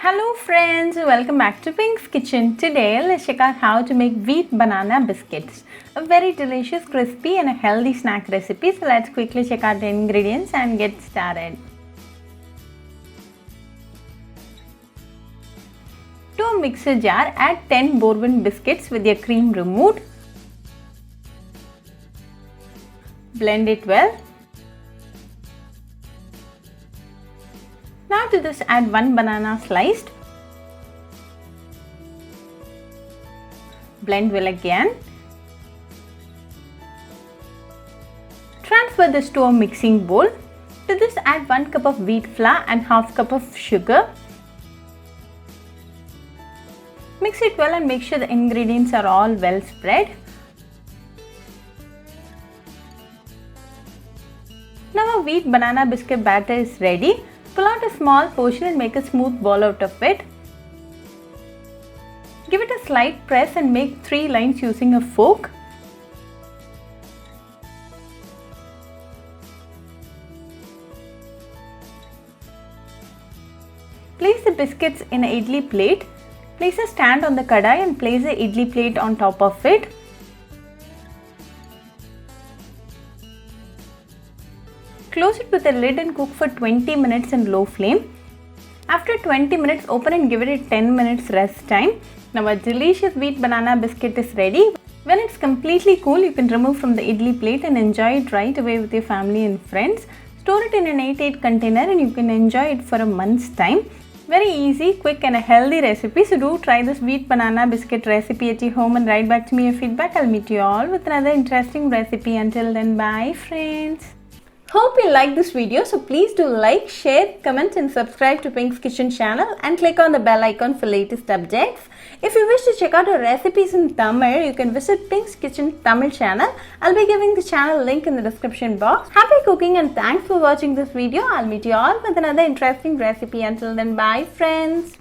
Hello friends, welcome back to Pink's Kitchen. Today let's check out how to make wheat banana biscuits. A very delicious, crispy and a healthy snack recipe. So let's quickly check out the ingredients and get started. To a mixer jar, add 10 bourbon biscuits with their cream removed. Blend it well. Now to this add 1 banana sliced. Blend well again. Transfer this to a mixing bowl. To this add 1 cup of wheat flour and half cup of sugar. Mix it well and make sure the ingredients are all well spread. Now our wheat banana biscuit batter is ready. Pull out a small portion and make a smooth ball out of it. Give it a slight press and make 3 lines using a fork. Place the biscuits in an idli plate. Place a stand on the kadai and place the idli plate on top of it. Close it with a lid and cook for 20 minutes in low flame. After 20 minutes, open and give it a 10 minutes rest time. Now a delicious wheat banana biscuit is ready. When it's completely cool, you can remove from the idli plate and enjoy it right away with your family and friends. Store it in an 8-8 container and you can enjoy it for a month's time. Very easy, quick and a healthy recipe. So do try this wheat banana biscuit recipe at your home and write back to me your feedback. I'll meet you all with another interesting recipe. Until then, bye friends. Hope you like this video, so please do like, share, comment and subscribe to Pink's Kitchen channel and click on the bell icon for latest updates. If you wish to check out our recipes in Tamil, you can visit Pink's Kitchen Tamil channel. I'll be giving the channel link in the description box. Happy cooking and thanks for watching this video. I'll meet you all with another interesting recipe. Until then, bye friends.